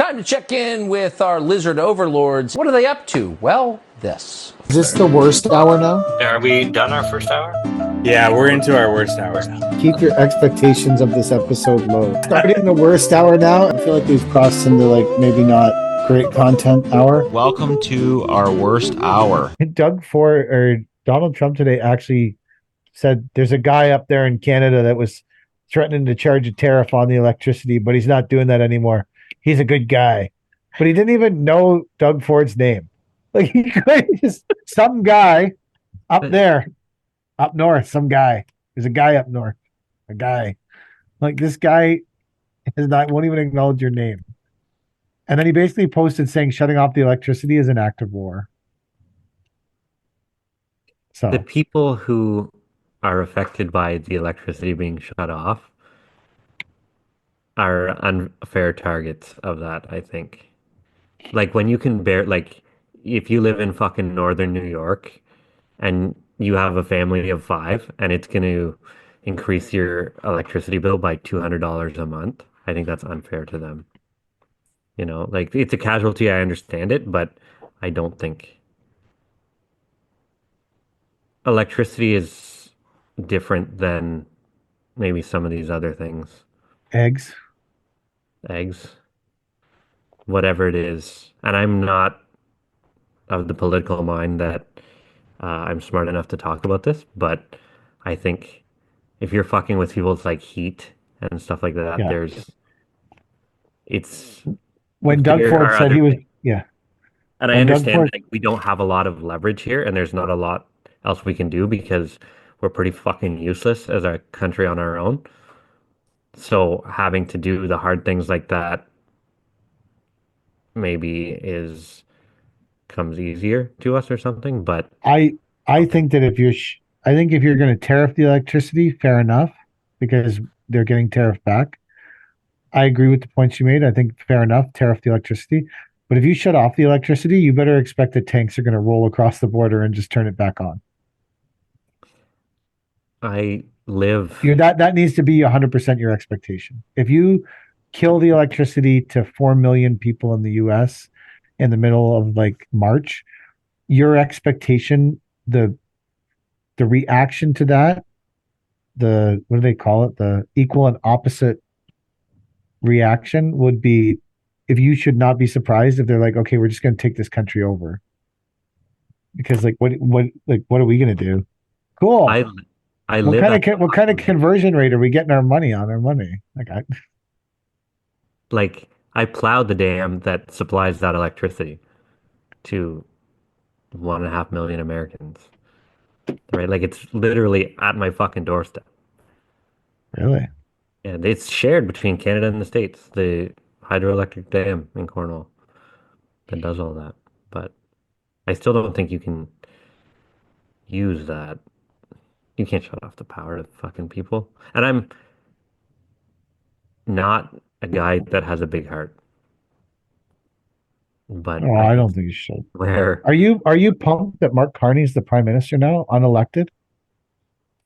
Time to check in with our lizard overlords. What are they up to? Well, this. Is this the worst hour now? Are we done our first hour? Yeah, we're into our worst hour now. Keep your expectations of this episode low. Starting the worst hour now, I feel like we've crossed into maybe not great content hour. Welcome to our worst hour. Donald Trump today actually said there's a guy up there in Canada that was threatening to charge a tariff on the electricity, but he's not doing that anymore. He's a good guy. But he didn't even know Doug Ford's name. Like, he could just, some guy up there, up north, some guy. There's a guy up north. A guy. Like, this guy won't even acknowledge your name. And then he basically posted saying shutting off the electricity is an act of war. So the people who are affected by the electricity being shut off are unfair targets of that, I think. Like, when you can if you live in fucking northern New York and you have a family of 5 and it's going to increase your electricity bill by $200 a month, I think that's unfair to them. You know, like, it's a casualty, I understand it, but I don't think electricity is different than maybe some of these other things. eggs. Whatever it is. And I'm not of the political mind that I'm smart enough to talk about this, but I think if you're fucking with people's like heat and stuff like that, When Doug Ford said he was, and I understand that we don't have a lot of leverage here, and there's not a lot else we can do because we're pretty fucking useless as a country on our own. So having to do the hard things like that maybe comes easier to us or something. But I think that if you're going to tariff the electricity, fair enough, because they're getting tariff back. I agree with the points you made. I think fair enough, tariff the electricity. But if you shut off the electricity, you better expect that tanks are going to roll across the border and just turn it back on. That needs to be 100% your expectation. If you kill the electricity to 4 million people in the US in the middle of March, your expectation, the reaction to that, what do they call it? The equal and opposite reaction would be, if you should not be surprised if they're like, okay, we're just going to take this country over. Because what are we going to do? Cool. What kind of conversion rate are we getting our money on? I plowed the dam that supplies that electricity to 1.5 million Americans. Right? Like, it's literally at my fucking doorstep. Really? And it's shared between Canada and the States, the hydroelectric dam in Cornwall that does all that. But I still don't think you can use that. You can't shut off the power to fucking people. And I'm not a guy that has a big heart. But I don't think you should. Are you pumped that Mark Carney's the prime minister now, unelected?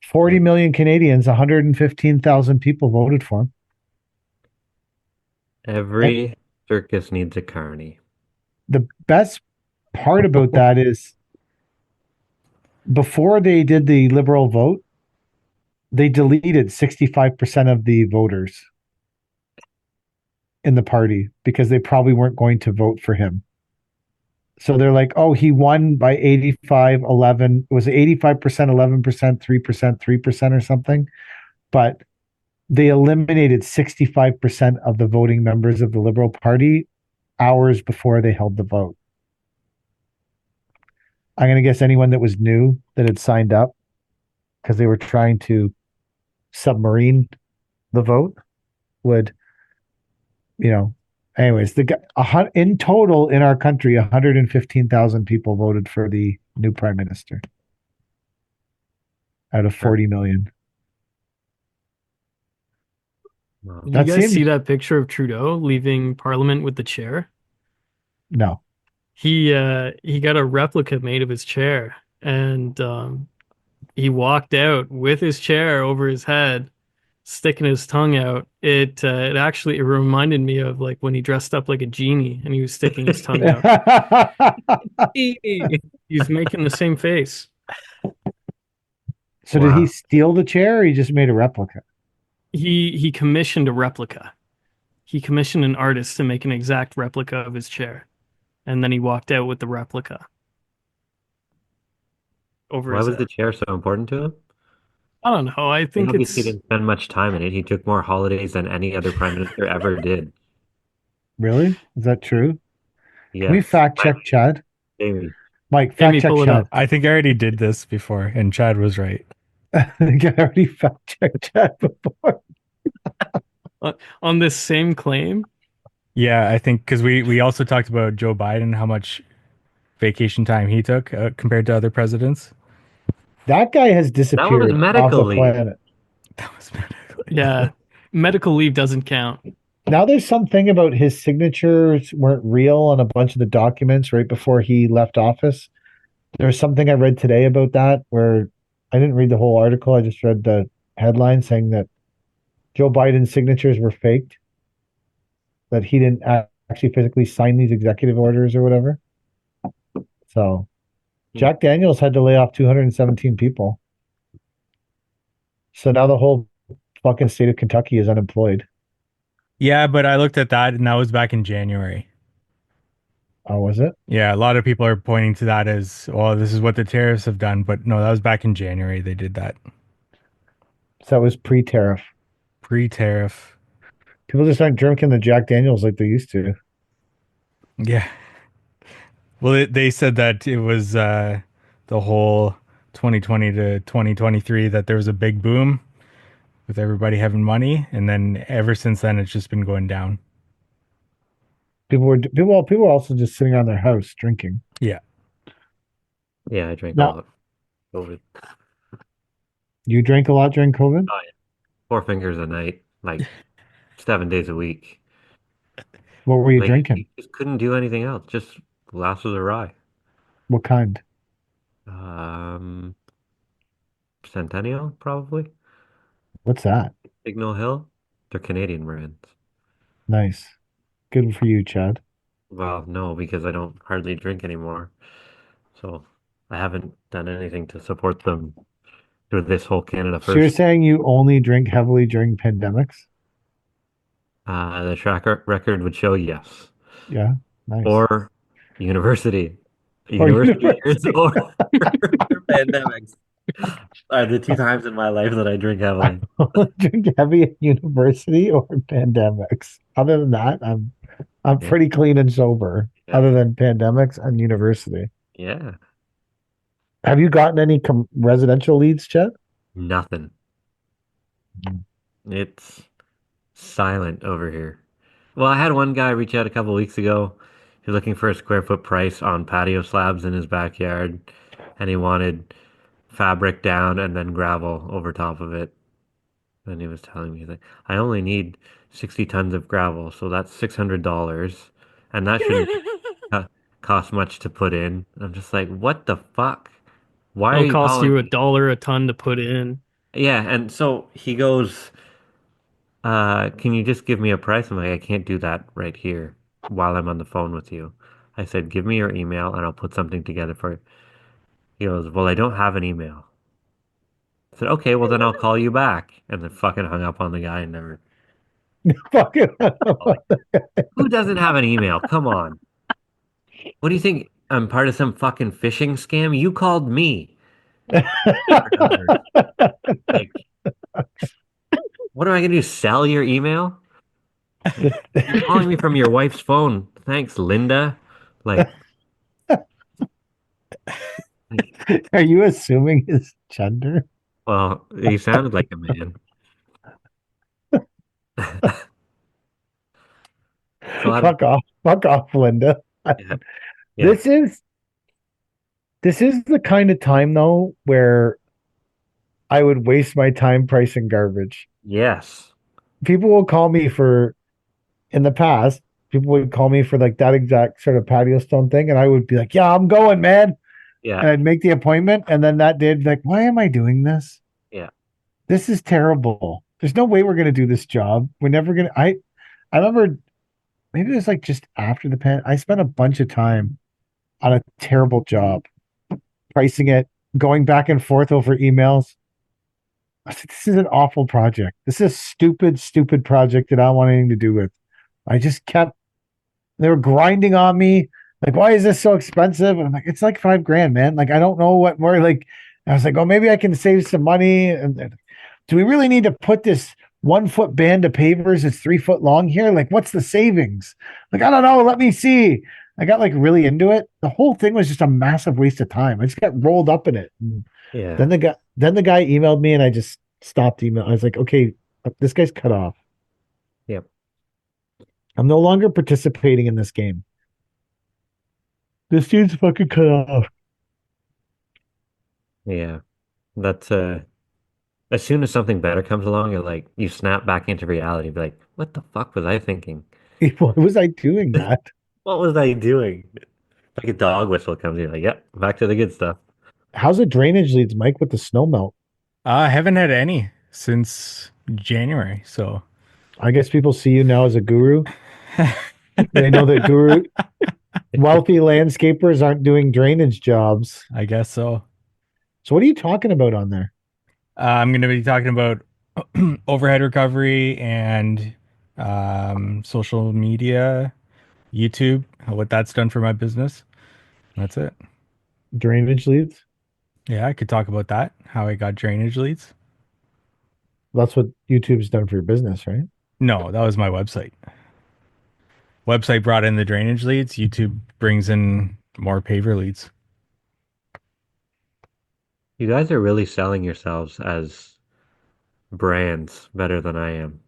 40 million Canadians, 115,000 people voted for him. Every circus needs a Carney. The best part about that is, before they did the Liberal vote, they deleted 65% of the voters in the party because they probably weren't going to vote for him. So they're like, oh, he won by 85-11. It was 85%, 11%, 3%, 3% or something. But they eliminated 65% of the voting members of the Liberal Party hours before they held the vote. I'm going to guess anyone that was new that had signed up because they were trying to submarine the vote would, anyways, in total in our country, 115,000 people voted for the new prime minister out of 40 million. Wow. Did you guys see that picture of Trudeau leaving Parliament with the chair? No. He got a replica made of his chair, and he walked out with his chair over his head sticking his tongue out, it actually reminded me of like when he dressed up like a genie and he was sticking his tongue out. He's making the same face. So did he steal the chair, or he just made a replica? He commissioned a replica. He commissioned an artist to make an exact replica of his chair, and then he walked out with the replica. Why was the chair so important to him? I don't know. I think he didn't spend much time in it. He took more holidays than any other prime minister ever did. Really? Is that true? Yeah. Can we fact check Chad? Jamie. Mike, fact check Chad. I think I already did this before, and Chad was right. I think I already fact checked Chad before. On this same claim? Yeah, I think because we also talked about Joe Biden, how much vacation time he took compared to other presidents. That guy has disappeared off the planet. That was medical leave. Yeah, medical leave doesn't count. Now there's something about his signatures weren't real on a bunch of the documents right before he left office. There's something I read today about that where I didn't read the whole article. I just read the headline saying that Joe Biden's signatures were faked, that he didn't actually physically sign these executive orders or whatever. So Jack Daniels had to lay off 217 people. So now the whole fucking state of Kentucky is unemployed. Yeah, but I looked at that and that was back in January. Oh, was it? Yeah, a lot of people are pointing to that as, well, this is what the tariffs have done. But no, that was back in January they did that. So that was pre-tariff. Pre-tariff. People just aren't drinking the Jack Daniels like they used to. Yeah. Well, they said that it was the whole 2020 to 2023 that there was a big boom with everybody having money, and then ever since then it's just been going down. People were also just sitting on their house drinking. Yeah. Yeah, I drank a lot. COVID. You drank a lot during COVID? Oh, yeah. 4 fingers a night, like 7 days a week. What were you drinking? You just couldn't do anything else. Just glasses of rye. What kind? Centennial, probably. What's that? Signal Hill. They're Canadian brands. Nice. Good for you, Chad. Well, no, because I don't hardly drink anymore. So I haven't done anything to support them through this whole Canada First. So you're saying you only drink heavily during pandemics? The track record would show yes. Yeah, nice. Or university. University years or pandemics are the 2 times in my life that I drink heavily. Drink heavy at university or pandemics. Other than that, I'm pretty clean and sober. Yeah. Other than pandemics and university. Yeah. Have you gotten any residential leads, Chet? Nothing. It's silent over here. Well, I had one guy reach out a couple weeks ago. He was looking for a square foot price on patio slabs in his backyard, and he wanted fabric down and then gravel over top of it. And he was telling me that I only need 60 tons of gravel, so that's $600, and that shouldn't cost much to put in. I'm just like, what the fuck? Why It'll cost you $1 a ton to put in. Yeah, and so he goes, can you just give me a price? I'm like, I can't do that right here while I'm on the phone with you. I said, give me your email and I'll put something together for you. He goes, well, I don't have an email. I said, okay, well then I'll call you back. And then fucking hung up on the guy and never. Who doesn't have an email? Come on. What do you think? I'm part of some fucking phishing scam? You called me. Like, what am I gonna do? Sell your email? You're calling me from your wife's phone. Thanks, Linda. Like, are you assuming his gender? Well, he sounded like a man. Fuck off, Linda. Yeah. This is the kind of time though where I would waste my time pricing garbage. Yes. People will call me in the past, people would call me for like that exact sort of patio stone thing, and I would be like, yeah, I'm going, man. Yeah. And I'd make the appointment, and then that day I'd be like, why am I doing this? Yeah. This is terrible. there's no way we're gonna do this job. We're never gonna. I remember maybe it was like just after the pen. I spent a bunch of time on a terrible job, pricing it, going back and forth over emails. I said, this is an awful project. This is a stupid, stupid project that I don't want anything to do with. I just kept, they were grinding on me. Like, why is this so expensive? And I'm like, it's like $5,000, man. Like, I don't know what more. Like, I was like, oh, maybe I can save some money. And do we really need to put this 1 foot band of pavers that's 3 foot long here? Like, what's the savings? Like, I don't know. Let me see. I got like really into it. The whole thing was just a massive waste of time. I just got rolled up in it. And Yeah. then the guy emailed me and I just stopped email. I was like, okay, this guy's cut off. Yep. I'm no longer participating in this game. This dude's fucking cut off. Yeah. That's as soon as something better comes along, you snap back into reality, be like, what the fuck was I thinking? Why was I doing that? What was I doing? Like a dog whistle comes in, like, yep, back to the good stuff. How's the drainage leads, Mike, with the snow melt? I haven't had any since January, so I guess people see you now as a guru. They know that wealthy landscapers aren't doing drainage jobs. I guess so. So what are you talking about on there? I'm going to be talking about overhead recovery and social media, YouTube, what that's done for my business. That's it. Drainage leads? Yeah, I could talk about that, how I got drainage leads. That's what YouTube's done for your business, right? No, that was my website. Website brought in the drainage leads. YouTube brings in more paver leads. You guys are really selling yourselves as brands better than I am.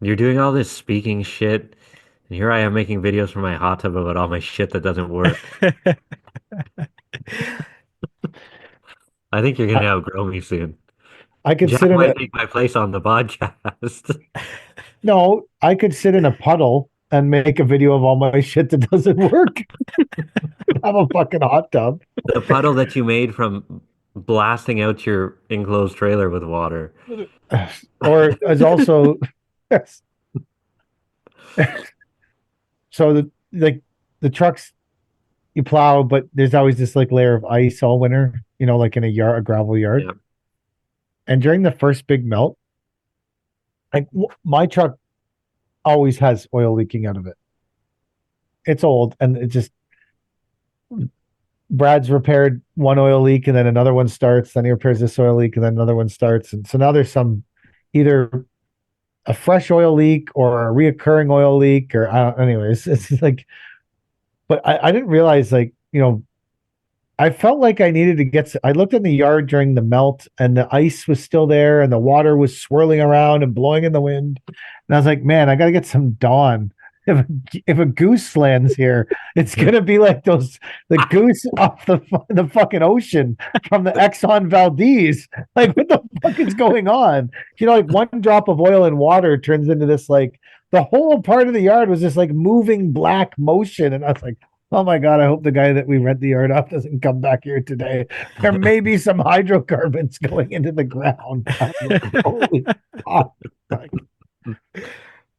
You're doing all this speaking shit, and here I am making videos for my hot tub about all my shit that doesn't work. I think you're gonna outgrow me soon. I could Jack sit in might a take my place on the podcast. no, I could sit in a puddle and make a video of all my shit that doesn't work. Have a fucking hot tub. The puddle that you made from blasting out your enclosed trailer with water. Or is also so the trucks you plow, but there's always this like layer of ice all winter, like in a gravel yard. Yeah. And during the first big melt, like my truck always has oil leaking out of it. It's old and it just Brad's repaired one oil leak and then another one starts, then he repairs this oil leak and then another one starts. And so now there's some either a fresh oil leak or a reoccurring oil leak or anyways, it's like, but I didn't realize I felt like I needed to I looked in the yard during the melt and the ice was still there and the water was swirling around and blowing in the wind. And I was like, man, I got to get some Dawn. If a goose lands here, it's going to be like the goose off the fucking ocean from the Exxon Valdez. Like, what the fuck is going on? Like one drop of oil in water turns into this, like the whole part of the yard was this like moving black motion. And I was like, oh my God, I hope the guy that we rent the yard off doesn't come back here today. There may be some hydrocarbons going into the ground. Holy fuck.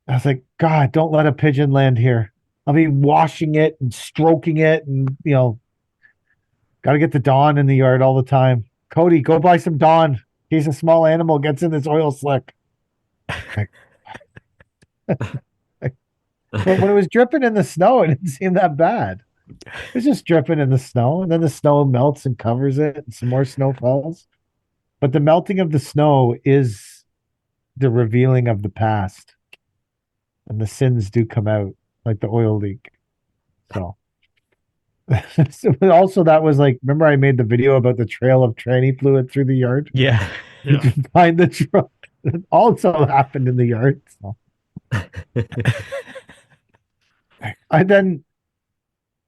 I was like, God, don't let a pigeon land here. I'll be washing it and stroking it and, got to get the Dawn in the yard all the time. Cody, go buy some Dawn. In case a small animal gets in this oil slick. But when it was dripping in the snow, it didn't seem that bad. It was just dripping in the snow, and then the snow melts and covers it, and some more snow falls. But the melting of the snow is the revealing of the past. And the sins do come out, like the oil leak. So also that was like, remember I made the video about the trail of tranny fluid through the yard? Yeah. You can find the truck. It also happened in the yard. So.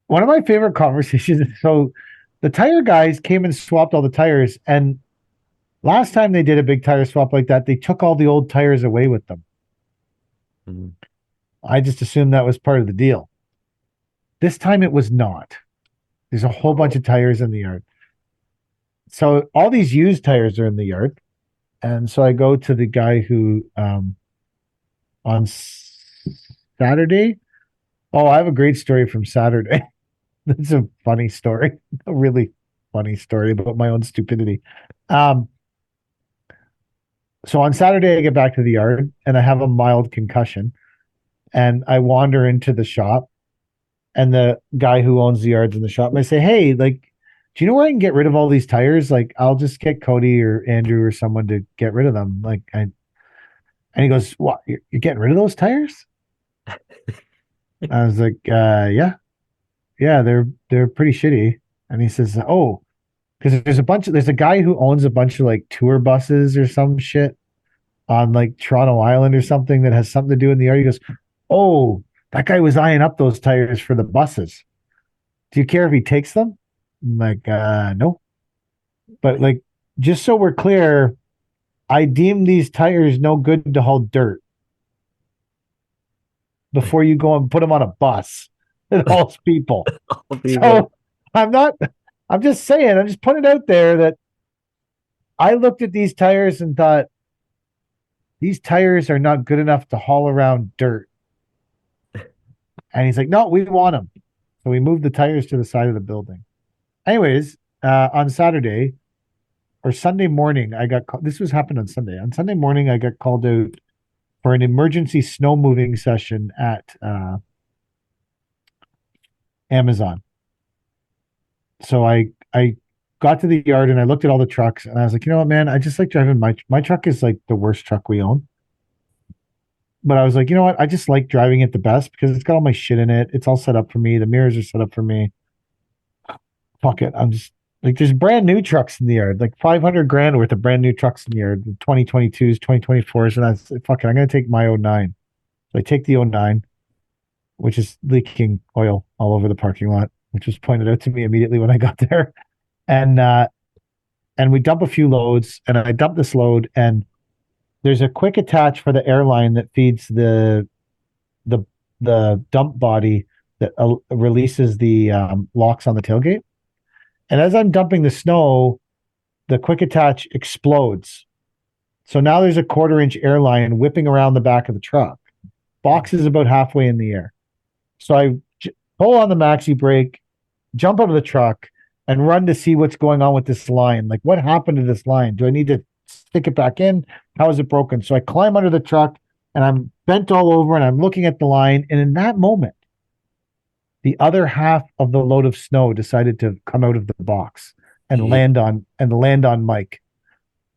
One of my favorite conversations. So the tire guys came and swapped all the tires. And last time they did a big tire swap like that, they took all the old tires away with them. Mm-hmm. I just assumed that was part of the deal. This time it was not. There's a whole bunch of tires in the yard. So all these used tires are in the yard. And so I go to the guy who on Saturday. Oh, I have a great story from Saturday. That's a funny story, a really funny story about my own stupidity. Um, so on Saturday, I get back to the yard and I have a mild concussion, and I wander into the shop, and the guy who owns the yards in the shop, and I say, "Hey, like, do you know where I can get rid of all these tires? Like, I'll just get Cody or Andrew or someone to get rid of them." And he goes, "What? You're getting rid of those tires?" I was like, "Yeah, yeah, they're pretty shitty." And he says, "Oh, because there's a guy who owns a bunch of like tour buses or some shit on like Toronto Island or something that has something to do in the yard." He goes, "Oh, that guy was eyeing up those tires for the buses. Do you care if he takes them?" I'm like, no. But like, just so we're clear, I deem these tires no good to haul dirt before you go and put them on a bus that hauls people. So I'm not, I'm just saying, I'm just putting it out there that I looked at these tires and thought, these tires are not good enough to haul around dirt. And he's like, "No, we want them." So we moved the tires to the side of the building. Anyways, on Saturday or Sunday morning, this was happened on Sunday. On Sunday morning, I got called out for an emergency snow moving session at Amazon. So I got to the yard and I looked at all the trucks and I was like, you know what, man, I just like driving my truck is like the worst truck we own. But I was like, you know what, I just like driving it the best because it's got all my shit in it. It's all set up for me. The mirrors are set up for me. Fuck it. I'm just like, there's brand new trucks in the yard, like 500 grand worth of brand new trucks in the yard, 2022s, 2024s. And I was like, fuck it, I'm going to take my '09. So I take the '09, which is leaking oil all over the parking lot, which was pointed out to me immediately when I got there. And we dump a few loads, and I dump this load, and there's a quick attach for the airline that feeds the the dump body that releases the locks on the tailgate. And as I'm dumping the snow, the quick attach explodes. So now there's a 1/4 inch airline whipping around the back of the truck. Box is about halfway in the air. So I pull on the maxi brake, jump out of the truck, and run to see what's going on with this line. Like, what happened to this line? Do I need to stick it back in? How is it broken? So I climb under the truck and I'm bent all over and I'm looking at the line. And in that moment, the other half of the load of snow decided to come out of the box and land on Mike.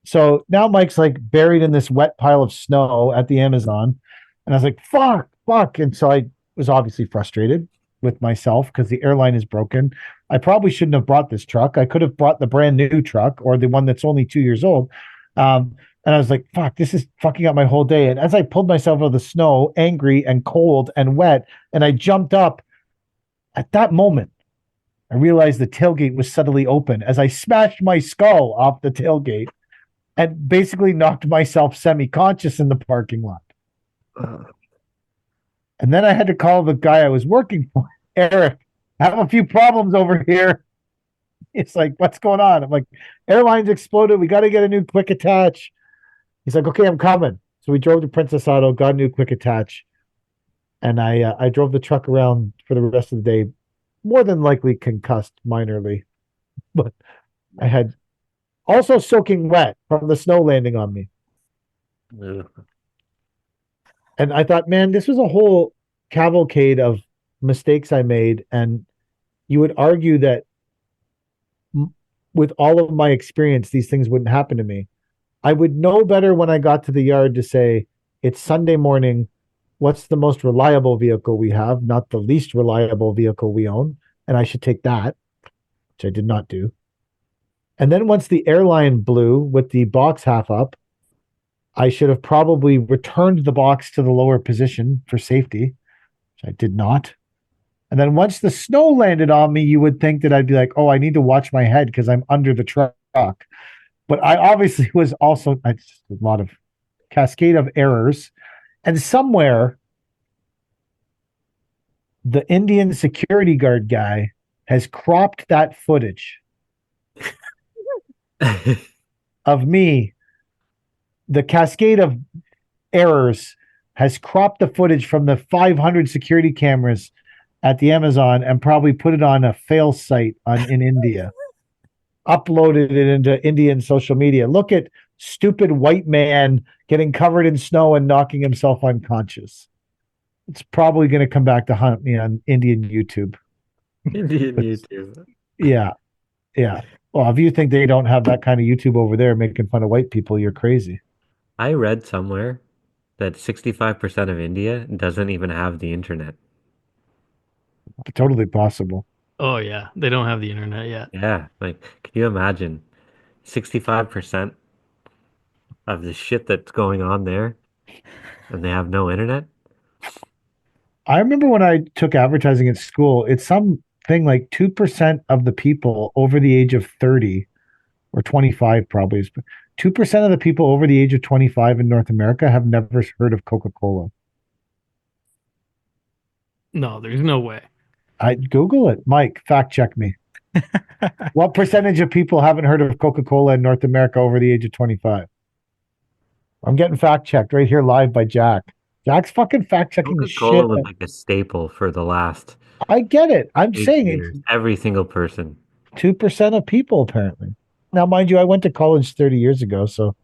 So now Mike's like buried in this wet pile of snow at the Amazon. And I was like, fuck. And so I was obviously frustrated with myself because the airline is broken. I probably shouldn't have brought this truck. I could have brought the brand new truck or the one that's only 2 years old. And I was like, fuck, this is fucking up my whole day. And as I pulled myself out of the snow, angry and cold and wet, and I jumped up, at that moment, I realized the tailgate was suddenly open as I smashed my skull off the tailgate and basically knocked myself semi-conscious in the parking lot. And then I had to call the guy I was working for, Eric. I have a few problems over here. It's like, what's going on? I'm like, airline's exploded. We got to get a new quick attach. He's like, okay, I'm coming. So we drove to Princess Auto, got a new quick attach. And I drove the truck around for the rest of the day, more than likely concussed minorly. But I had also soaking wet from the snow landing on me. Yeah. And I thought, man, this was a whole cavalcade of mistakes I made. And you would argue that with all of my experience, these things wouldn't happen to me. I would know better when I got to the yard to say, it's Sunday morning. What's the most reliable vehicle we have, not the least reliable vehicle we own? And I should take that, which I did not do. And then once the airline blew with the box half up, I should have probably returned the box to the lower position for safety, which I did not. And then once the snow landed on me, you would think that I'd be like, oh, I need to watch my head because I'm under the truck. But I obviously was also just a lot of cascade of errors. And somewhere, the Indian security guard guy has cropped that footage of me the cascade of errors has cropped the footage from the 500 security cameras at the Amazon and probably put it on a fail site in India. Uploaded it into Indian social media. Look at stupid white man getting covered in snow and knocking himself unconscious. It's probably going to come back to hunt me on Indian YouTube. Indian YouTube. Yeah. Yeah. Well, if you think they don't have that kind of YouTube over there making fun of white people, you're crazy. I read somewhere that 65% of India doesn't even have the internet. Totally possible. Oh yeah, they don't have the internet yet. Yeah, like, can you imagine 65% of the shit that's going on there and they have no internet? I remember when I took advertising at school, it's something like 2% of the people over the age of 30 or 25 probably is 2% of the people over the age of 25 in North America have never heard of Coca-Cola. No, there's no way. I'd Google it. Mike, fact check me. What percentage of people haven't heard of Coca-Cola in North America over the age of 25? I'm getting fact checked right here live by Jack. Jack's fucking fact checking the Coca-Cola shit. was like a staple for the last I get it. I'm 8 saying years. it's Every single person. 2% of people apparently. Now, mind you, I went to college 30 years ago, so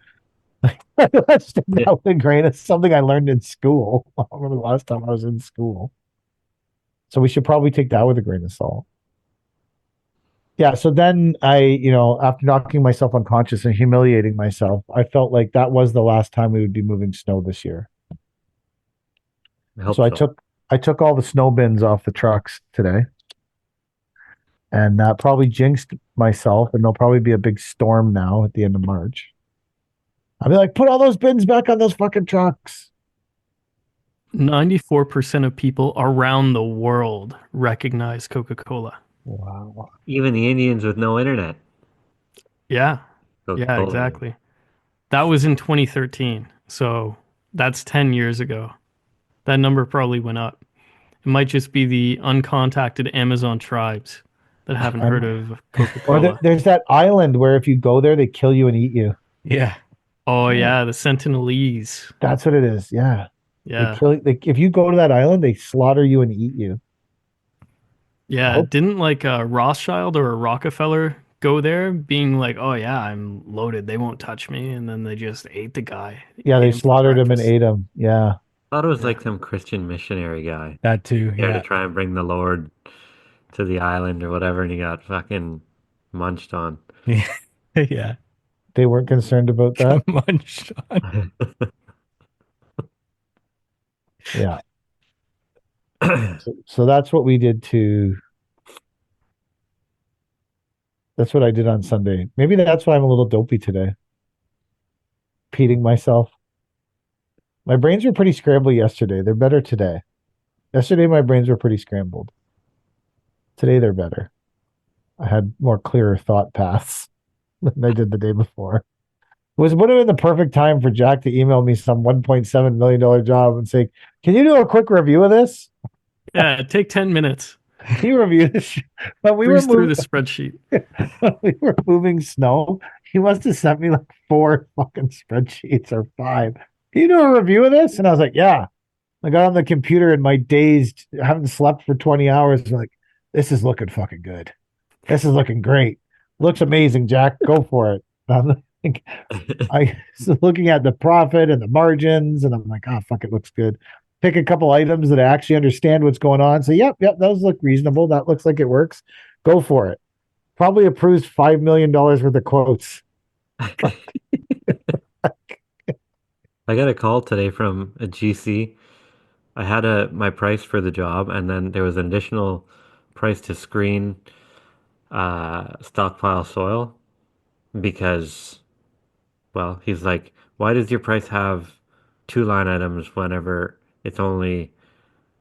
let's take that with a grain. It's something I learned in school. I don't remember the last time I was in school. So we should probably take that with a grain of salt. Yeah, so then after knocking myself unconscious and humiliating myself, I felt like that was the last time we would be moving snow this year. I hope So so. I took all the snow bins off the trucks today. And that probably jinxed myself, and there'll probably be a big storm now at the end of March. I'll be like, put all those bins back on those fucking trucks. 94% of people around the world recognize Coca-Cola. Wow. Even the Indians with no internet. Yeah. Yeah, Coca-Cola. exactly. That was in 2013. So that's 10 years ago. That number probably went up. It might just be the uncontacted Amazon tribes that haven't heard of Or Coca-Cola. there's that island where if you go there, they kill you and eat you. Yeah. Oh yeah, the Sentinelese. That's what it is. Yeah. Yeah. If you go to that island, they slaughter you and eat you. Yeah, Oh. didn't like a Rothschild or a Rockefeller go there being like, "Oh yeah, I'm loaded. They won't touch me." And then they just ate the guy. Yeah, Ate they him for slaughtered him and breakfast. ate him. Yeah. I thought it was like some Christian missionary guy That too. there to Yeah. try and bring the Lord to the island or whatever, and he got fucking munched on. Yeah. Yeah. They weren't concerned about that. Munched on. Yeah. So that's what we did that's what I did on Sunday. Maybe that's why I'm a little dopey today. Repeating myself. My brains were pretty scrambled yesterday. They're better today. Yesterday, my brains were pretty scrambled. Today, they're better. I had more clearer thought paths than I did the day before. Would have been the perfect time for Jack to email me some $1.7 million job and say, can you do a quick review of this? Yeah, take 10 minutes. Can you review this? But Breeze through the spreadsheet. we were moving snow. He must have sent me like 4 fucking spreadsheets or 5. Can you do a review of this? And I was like, yeah. I got on the computer and my dazed, I haven't slept for 20 hours. I'm like, this is looking fucking good. This is looking great. Looks amazing, Jack. Go for it. I'm like, I was looking at the profit and the margins, and I'm like, oh, fuck, it looks good. Pick a couple items that I actually understand what's going on. So, yep, those look reasonable. That looks like it works. Go for it. Probably approves $5 million worth of quotes. I got a call today from a GC. I had my price for the job, and then there was an additional price to screen stockpile soil because, well, he's like, why does your price have 2 line items whenever it's only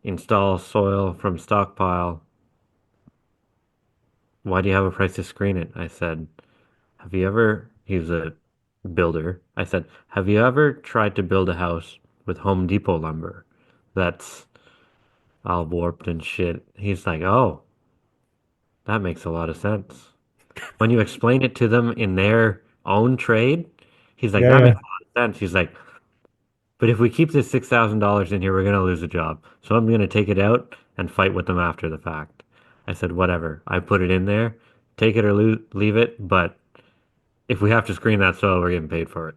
install soil from stockpile? Why do you have a price to screen it? I said, have you ever, he's a builder. I said, have you ever tried to build a house with Home Depot lumber that's all warped and shit? He's like, oh, that makes a lot of sense. When you explain it to them in their own trade, he's like, that Yeah. makes a lot of And she's like, but if we keep this $6,000 in here, we're gonna lose a job. So I'm gonna take it out and fight with them after the fact. I said, whatever. I put it in there, take it or leave it. But if we have to screen that soil, we're getting paid for it.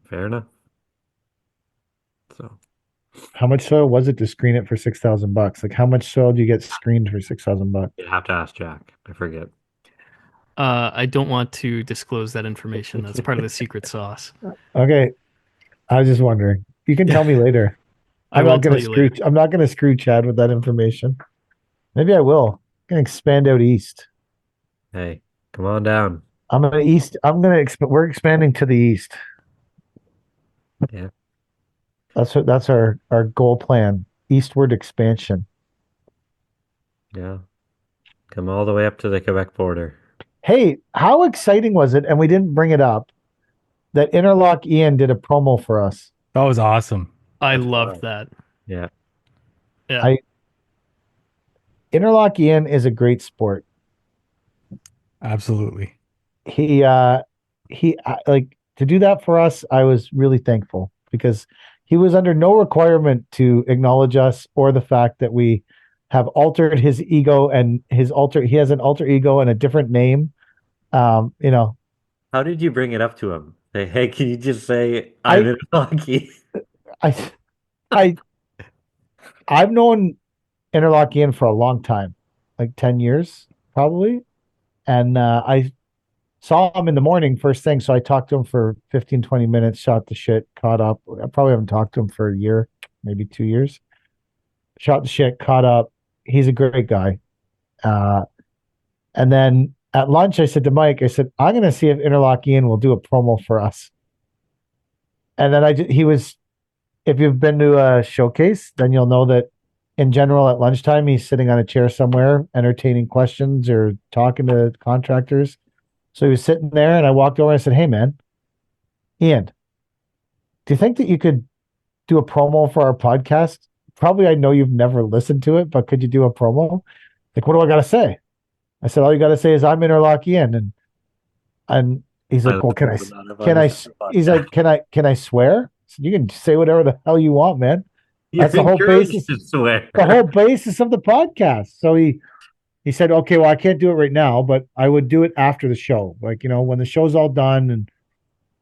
Fair enough. So How much soil was it to screen it for $6,000? Like, how much soil do you get screened for $6,000? you have to ask Jack. I forget. I don't want to disclose that information. That's part of the secret sauce. Okay, I was just wondering. You can tell me later. I I'm will not gonna tell you screw. later. I'm not gonna screw Chad with that information. Maybe I will. I'm gonna expand out east. Hey, come on down. I'm gonna east. I'm gonna. We're expanding to the east. Yeah. That's our goal plan. Eastward expansion. Yeah. Come all the way up to the Quebec border. Hey, how exciting was it? And we didn't bring it up that Interlock Ian did a promo for us. That was awesome. I That's loved wild. that. Yeah. Yeah. Interlock Ian is a great sport. Absolutely. He like to do that for us. I was really thankful because he was under no requirement to acknowledge us or the fact that we have altered his ego and he has an alter ego and a different name. You know, How did you bring it up to him? Say, hey, can you just say I'm in hockey? I I I've known Interlock Ian for a long time, like 10 years probably. And I saw him in the morning first thing. So I talked to him for 15, 20 minutes, shot the shit, caught up. I probably haven't talked to him for a year, maybe 2 years. Shot the shit, caught up. He's a great guy. Uh, and then at lunch, I said to Mike, I said, I'm going to see if Interlock Ian will do a promo for us. And then if you've been to a showcase, then you'll know that in general at lunchtime, he's sitting on a chair somewhere, entertaining questions or talking to contractors. So he was sitting there and I walked over and I said, hey man, Ian, do you think that you could do a promo for our podcast? Probably I know you've never listened to it, but could you do a promo? Like, what do I gotta say? I said, all you gotta say is I'm Interlock Ian. And he's like, well, he's like, can I swear? I said, you can say whatever the hell you want, man. That's the whole basis. Swear. The whole basis of the podcast. So he said, okay, well, I can't do it right now, but I would do it after the show. Like, when the show's all done and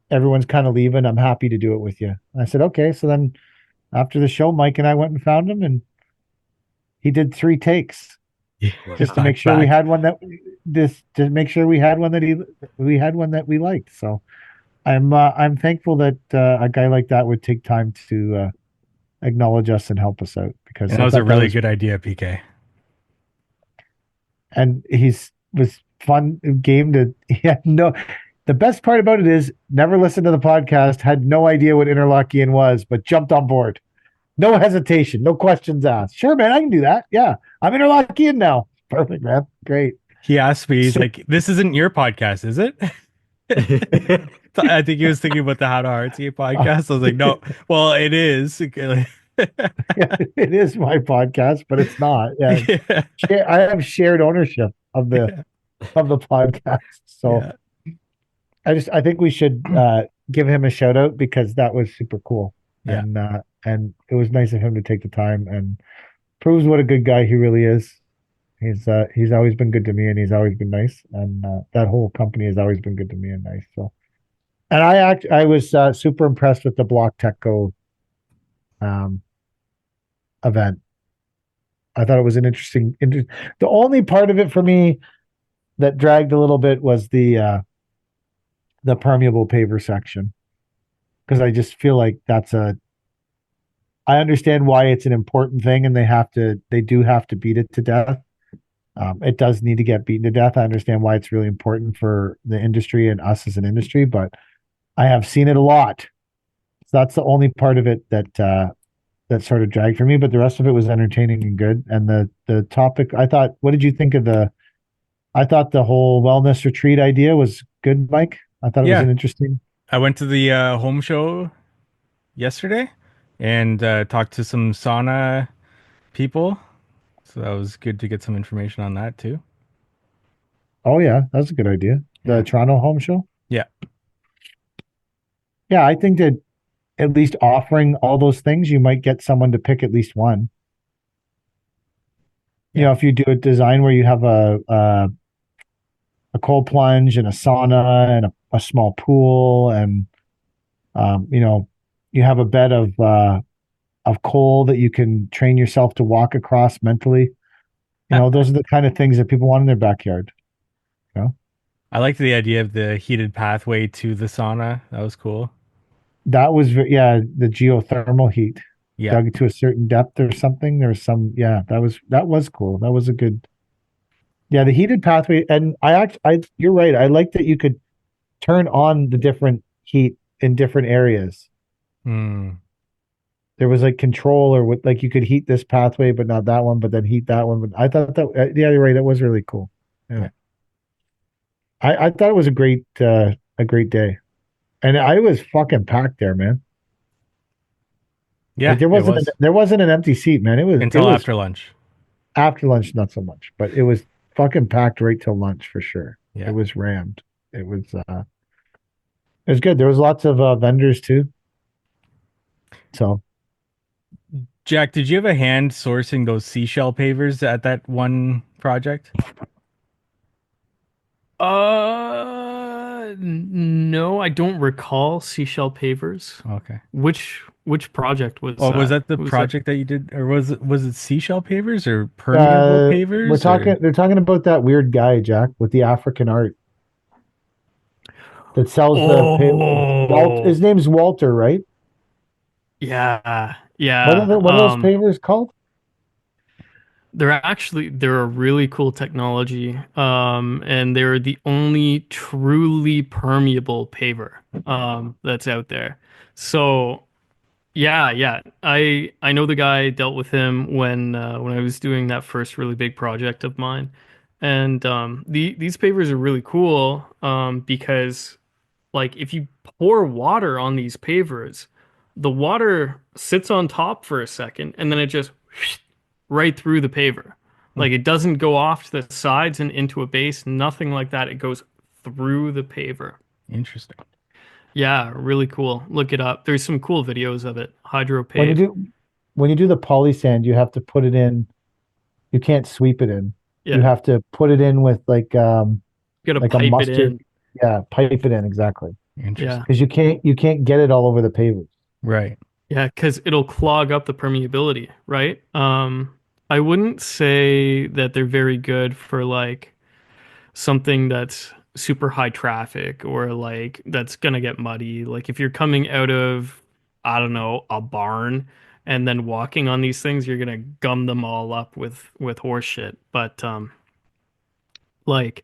everyone's kind of leaving, I'm happy to do it with you. And I said, okay. So then after the show, Mike and I went and found him and he did 3 takes just to make sure we had one that we liked. So I'm thankful that a guy like that would take time to acknowledge us and help us out because And that was a really good idea, PK. And was fun game the best part about it is never listened to the podcast, had no idea what Interlock Ian was, but jumped on board. No hesitation, no questions asked. Sure, man, I can do that. Yeah, I'm Interlock Ian now. Perfect, man. Great. He asked me, he's like, this isn't your podcast, is it? I think he was thinking about the How to Heartscape podcast. I was like, no, well, it is. It is my podcast, but it's not. Yeah. I have shared ownership of the podcast. So I think we should give him a shout out because that was super cool. Yeah. And it was nice of him to take the time and proves what a good guy he really is. He's always been good to me and he's always been nice. And that whole company has always been good to me and nice. So, and I was super impressed with the Block Techco event. I thought it was an interesting. The only part of it for me that dragged a little bit was the permeable paver section, because I just feel like I understand why it's an important thing, and they do have to beat it to death. It does need to get beaten to death. I understand why it's really important for the industry and us as an industry, but I have seen it a lot. So that's the only part of it that sort of dragged for me, but the rest of it was entertaining and good. And the topic, what did you think of I thought the whole wellness retreat idea was good, Mike. I thought it was an interesting. I went to the home show yesterday and talked to some sauna people. So that was good to get some information on that too. Oh yeah, that's a good idea. The Toronto home show. Yeah. Yeah, I think that at least offering all those things, you might get someone to pick at least one. You know, if you do a design where you have a cold plunge and a sauna and a small pool and you know, you have a bed of coal that you can train yourself to walk across mentally. You know, those are the kind of things that people want in their backyard. You know, I liked the idea of the heated pathway to the sauna. That was cool. that was yeah, the geothermal heat Yeah. dug to a certain depth or something. There was some yeah, that was cool. That was a good yeah, the heated pathway. And I you're right. I like that you could turn on the different heat in different areas. Hmm. There was like control or what, like you could heat this pathway, but not that one, but then heat that one. But I thought that, yeah, you're right. That was really cool. Yeah. Yeah. I thought it was a great day. And I was fucking packed there, man. Yeah, Like it was there wasn't an empty seat, man. It until was after lunch. after lunch, not so much, but it was fucking packed right till lunch for sure. It Yeah. was rammed. It was good. There was lots of vendors too. So Jack, did you have a hand sourcing those seashell pavers at that one project? No, I don't recall seashell pavers. Okay. Which project was Oh, was that the Was project that you did, or was it seashell pavers or permeable pavers? they're talking about that weird guy, Jack, with the African art that sells Oh, his name's Walter, right? yeah, What are those pavers called? they're a really cool technology, and they're the only truly permeable paver that's out there. So yeah, I know the guy. Dealt with him when I was doing that first really big project of mine, and these pavers are really cool because like if you pour water on these pavers, the water sits on top for a second and then it just right through the paver. Like it doesn't go off to the sides and into a base, nothing like that. It goes through the paver. Interesting. Yeah, really cool. Look it up. There's some cool videos of it. Hydro When you pave. do when you do the poly sand, you have to put it in. You can't sweep it in. You Yeah, have to put it in with you gotta like a pipe it mustard. in. Yeah, pipe it in exactly. Interesting. Yeah, Because you can't get it all over the pavers. Right. yeah, because it'll clog up the permeability, right? I wouldn't say that they're very good for like something that's super high traffic or like that's gonna get muddy. Like if you're coming out of, I don't know, a barn and then walking on these things, you're gonna gum them all up with horse shit. But like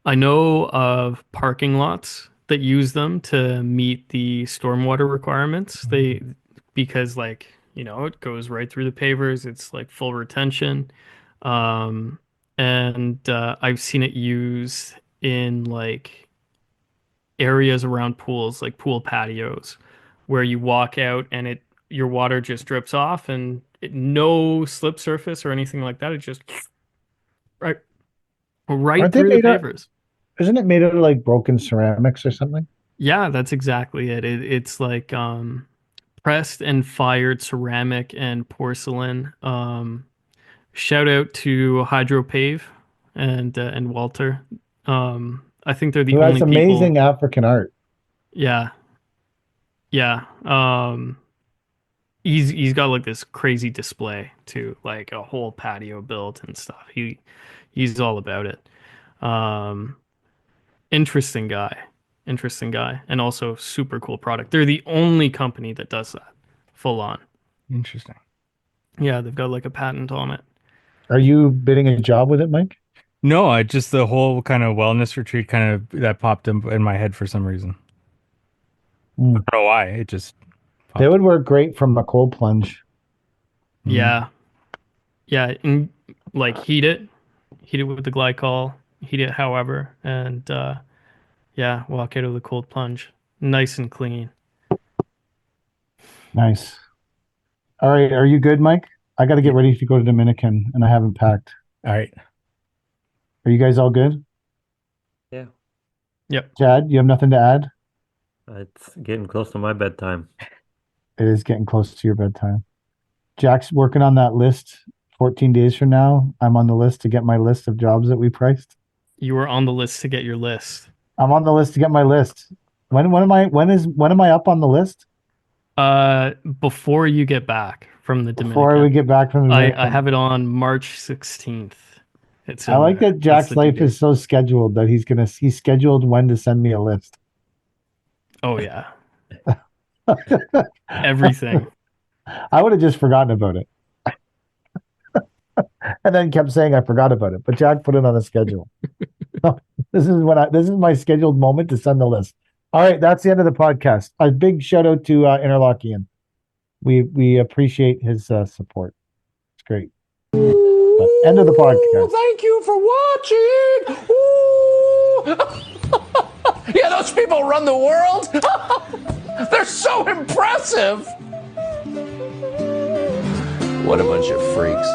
I know of parking lots that use them to meet the stormwater requirements. They because like, you know, it goes right through the pavers. It's like full retention. Um, and I've seen it used in like areas around pools, like pool patios, where you walk out and your water just drips off and no slip surface or anything like that. It just right right Aren't they through the made out? pavers. Isn't it made out of like broken ceramics or something? Yeah, that's exactly it. It's like pressed and fired ceramic and porcelain. Shout out to Hydropave and Walter. I think they're the Who has only amazing people. African art. Yeah, yeah. He's got like this crazy display too, like a whole patio built and stuff. He's all about it. Um, interesting guy, interesting guy, and also super cool product. They're the only company that does that, full on. Interesting. Yeah, they've got like a patent on it. Are you bidding a job with it, Mike? No, I just the whole kind of wellness retreat kind of that popped in my head for some reason. I Mm. don't know why. It just They popped. would work great from a cold plunge. Mm. Yeah, yeah, and like heat it with the glycol, heat it however, and yeah, walk out of the cold plunge, nice and clean. Nice. All right, are you good, Mike? I got to get Yeah. ready to go to Dominican, and I haven't packed. All right. Are you guys all good? Yeah. Yep. Chad, you have nothing to add? It's getting close to my bedtime. It is getting close to your bedtime. Jack's working on that list. 14 days from now, I'm on the list to get my list of jobs that we priced. You were on the list to get your list. I'm on the list to get my list. When am I up on the list? Before you get back from the Dominican. Before we get back from the Dominican. I have it on March 16th. I like that Jack's life is so scheduled that he's scheduled when to send me a list. Oh yeah. Everything. I would have just forgotten about it. And then kept saying I forgot about it. But Jack put it on the schedule. This is my scheduled moment to send the list. All right, that's the end of the podcast. A big shout out to Interlockian. We appreciate his support. It's great. But end of the podcast. Thank you for watching. Yeah, those people run the world. They're so impressive. What a bunch of freaks.